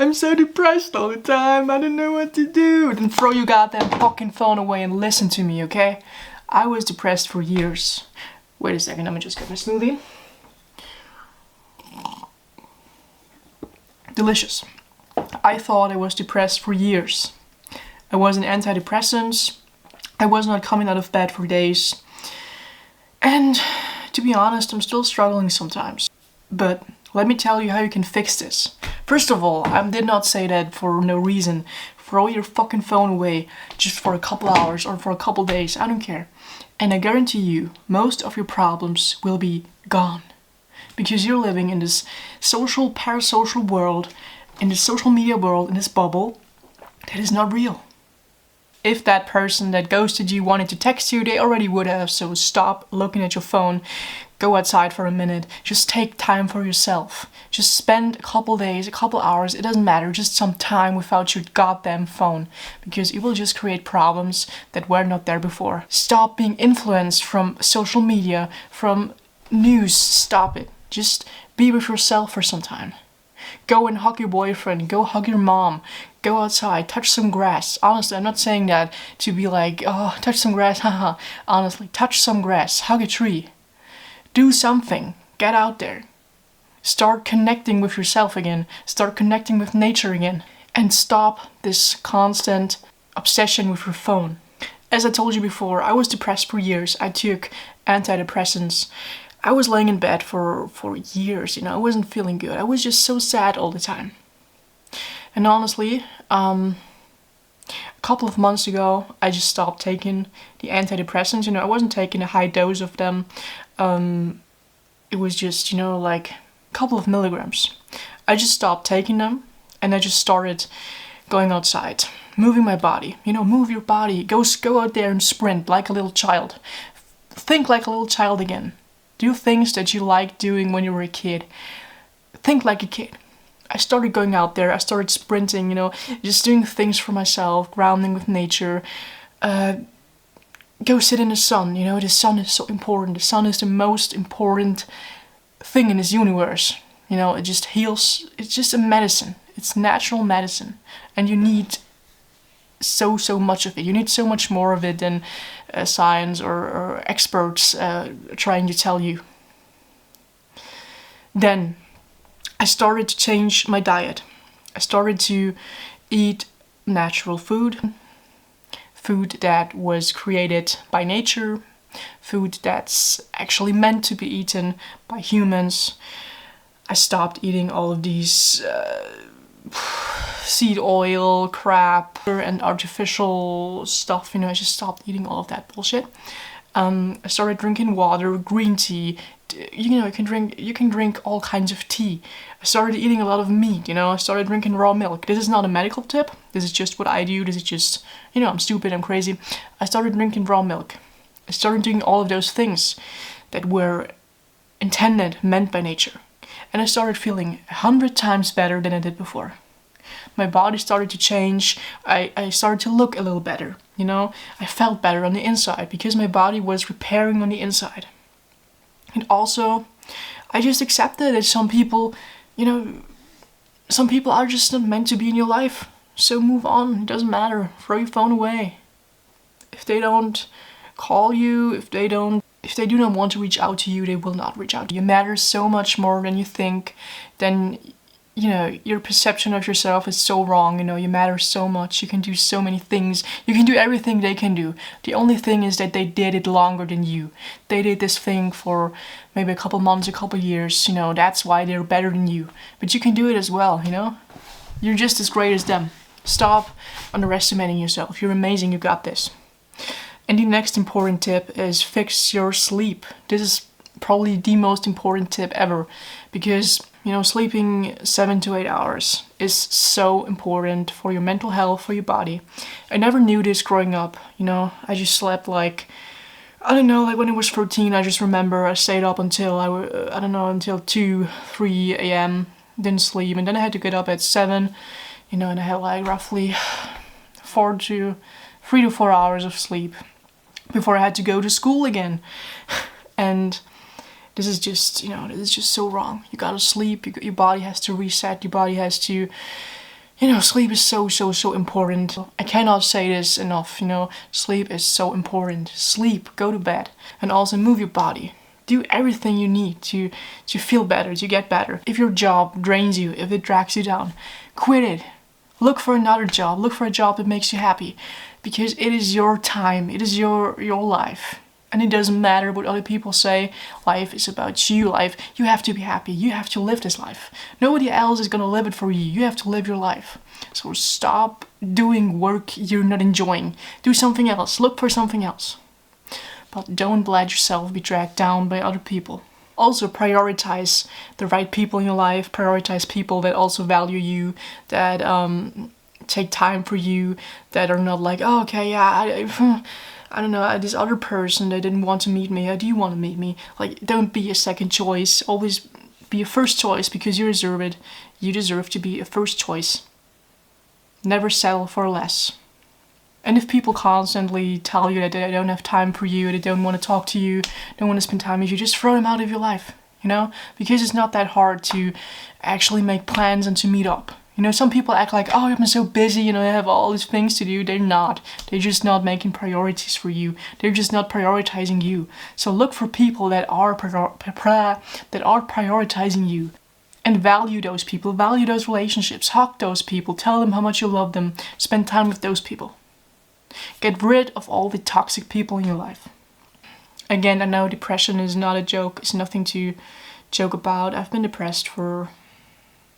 I'm so depressed all the time, I don't know what to do. Then throw your goddamn fucking phone away and listen to me, okay? I was depressed for years. Wait a second, let me just get my smoothie. Delicious. I thought I was depressed for years. I was on antidepressants. I was not coming out of bed for days. And to be honest, I'm still struggling sometimes. But let me tell you how you can fix this. First of all, I did not say that for no reason. Throw your fucking phone away just for a couple hours or for a couple days, I don't care. And I guarantee you, most of your problems will be gone. Because you're living in this social, parasocial world, in this social media world, in this bubble, that is not real. If that person that ghosted you wanted to text you, they already would have, so stop looking at your phone. Go outside for a minute. Just take time for yourself. Just spend a couple days, a couple hours, it doesn't matter, just some time without your goddamn phone. Because it will just create problems that were not there before. Stop being influenced from social media, from news. Stop it. Just be with yourself for some time. Go and hug your boyfriend, go hug your mom, go outside, touch some grass. Honestly, I'm not saying that to be like, oh, touch some grass, haha. Honestly, touch some grass, hug a tree. Do something, get out there. Start connecting with yourself again, start connecting with nature again. And stop this constant obsession with your phone. As I told you before, I was depressed for years. I took antidepressants. I was laying in bed for years, I wasn't feeling good. I was just so sad all the time. And honestly, a couple of months ago, I just stopped taking the antidepressants. I wasn't taking a high dose of them. It was just, like a couple of milligrams. I just stopped taking them and I just started going outside, moving my body. Move your body. Go out there and sprint like a little child. Think like a little child again. Do things that you liked doing when you were a kid. Think like a kid. I started going out there, I started sprinting, just doing things for myself, grounding with nature. Go sit in the sun, the sun is so important. The sun is the most important thing in this universe. It just heals, it's just a medicine. It's natural medicine. And you need so much of it. You need so much more of it than science or experts trying to tell you. Then I started to change my diet. I started to eat natural food that was created by nature, food that's actually meant to be eaten by humans. I stopped eating all of these seed oil, crap, and artificial stuff, I just stopped eating all of that bullshit. I started drinking water, green tea, you can drink all kinds of tea. I started eating a lot of meat, I started drinking raw milk. This is not a medical tip, this is just what I do, this is just, I'm stupid, I'm crazy. I started drinking raw milk. I started doing all of those things that were meant by nature. And I started feeling 100 times better than I did before. My body started to change. I started to look a little better, I felt better on the inside because my body was repairing on the inside. And also, I just accepted that some people are just not meant to be in your life. So move on, it doesn't matter. Throw your phone away. If they don't call you, if they do not want to reach out to you, they will not reach out to you. You matter so much more than you think. Then, your perception of yourself is so wrong. You matter so much. You can do so many things. You can do everything they can do. The only thing is that they did it longer than you. They did this thing for maybe a couple months, a couple years. That's why they're better than you. But you can do it as well, You're just as great as them. Stop underestimating yourself. You're amazing. You got this. And the next important tip is fix your sleep. This is probably the most important tip ever because, sleeping 7 to 8 hours is so important for your mental health, for your body. I never knew this growing up, I just slept like when I was 13, I just remember I stayed up until until 2, 3 a.m., didn't sleep, and then I had to get up at 7, and I had like roughly 3 to 4 hours of sleep before I had to go to school again. And this is just so wrong. You gotta sleep, your body has to reset, your body has to Sleep is so important. I cannot say this enough, sleep is so important. Sleep, go to bed, and also move your body. Do everything you need to feel better, to get better. If your job drains you, if it drags you down, quit it. Look for another job. Look for a job that makes you happy, because it is your time. It is your life. And it doesn't matter what other people say. Life is about you. You have to be happy. You have to live this life. Nobody else is gonna live it for you. You have to live your life. So stop doing work you're not enjoying. Do something else. Look for something else. But don't let yourself be dragged down by other people. Also prioritize the right people in your life. Prioritize people that also value you, that take time for you, that are not like, oh, okay, yeah, I don't know, this other person that didn't want to meet me, do you want to meet me? Like, don't be a second choice. Always be a first choice, because you deserve it. You deserve to be a first choice. Never settle for less. And if people constantly tell you that they don't have time for you, they don't want to talk to you, don't want to spend time with you, just throw them out of your life, Because it's not that hard to actually make plans and to meet up. Some people act like, oh, I'm so busy, I have all these things to do. They're not. They're just not making priorities for you. They're just not prioritizing you. So look for people that are prioritizing you. And value those people. Value those relationships. Hug those people. Tell them how much you love them. Spend time with those people. Get rid of all the toxic people in your life. Again, I know depression is not a joke. It's nothing to joke about. I've been depressed for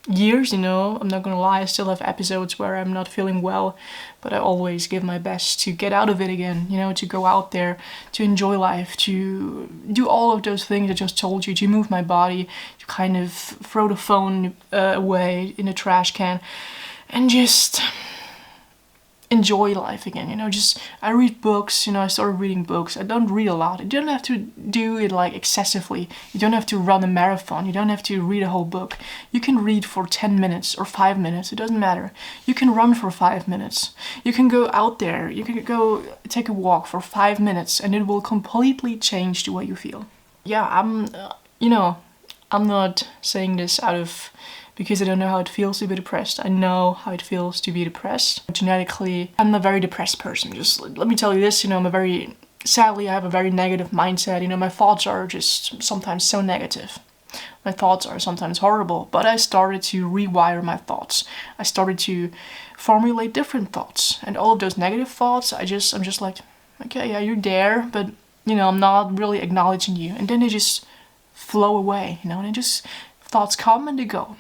years, I'm not gonna lie. I still have episodes where I'm not feeling well, but I always give my best to get out of it again, to go out there, to enjoy life, to do all of those things I just told you, to move my body, to kind of throw the phone away in the trash can, and just enjoy life again, I read books, I started reading books. I don't read a lot. You don't have to do it like excessively. You don't have to run a marathon. You don't have to read a whole book. You can read for 10 minutes or 5 minutes. It doesn't matter. You can run for 5 minutes. You can go out there. You can go take a walk for 5 minutes, and it will completely change the way you feel. Yeah, I'm not saying this because I don't know how it feels to be depressed. I know how it feels to be depressed. Genetically, I'm a very depressed person. Just let me tell you this, sadly, I have a very negative mindset. My thoughts are just sometimes so negative. My thoughts are sometimes horrible, but I started to rewire my thoughts. I started to formulate different thoughts. And all of those negative thoughts, I'm just like, okay, yeah, you're there, but, I'm not really acknowledging you. And then they just flow away, and thoughts come and they go.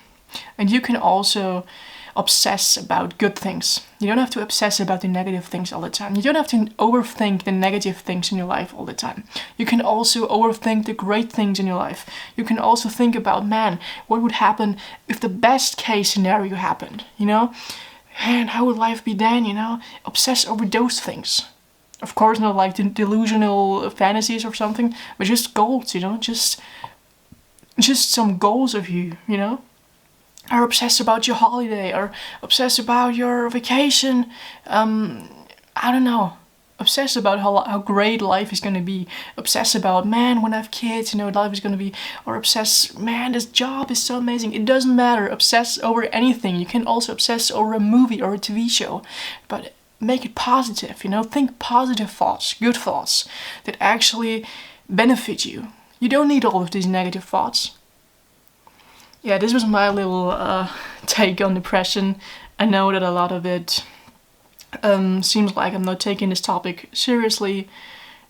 And you can also obsess about good things. You don't have to obsess about the negative things all the time. You don't have to overthink the negative things in your life all the time. You can also overthink the great things in your life. You can also think about, man, what would happen if the best case scenario happened, And how would life be then, Obsess over those things. Of course, not like the delusional fantasies or something, but just goals, Just some goals of you, Are obsessed about your holiday, or obsessed about your vacation. I don't know. Obsessed about how great life is gonna be. Obsessed about, man, when I have kids, life is gonna be. Or obsessed, man, this job is so amazing. It doesn't matter. Obsess over anything. You can also obsess over a movie or a TV show, but make it positive. Think positive thoughts, good thoughts that actually benefit you. You don't need all of these negative thoughts. Yeah, this was my little take on depression. I know that a lot of it seems like I'm not taking this topic seriously,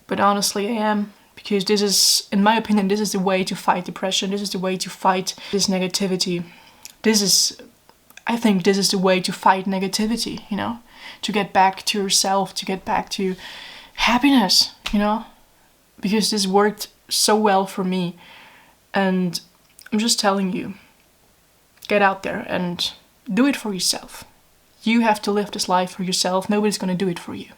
but honestly I am, because this is, in my opinion, this is the way to fight depression. This is the way to fight this negativity. I think this is the way to fight negativity, to get back to yourself, to get back to happiness, because this worked so well for me. And I'm just telling you, get out there and do it for yourself. You have to live this life for yourself. Nobody's gonna do it for you.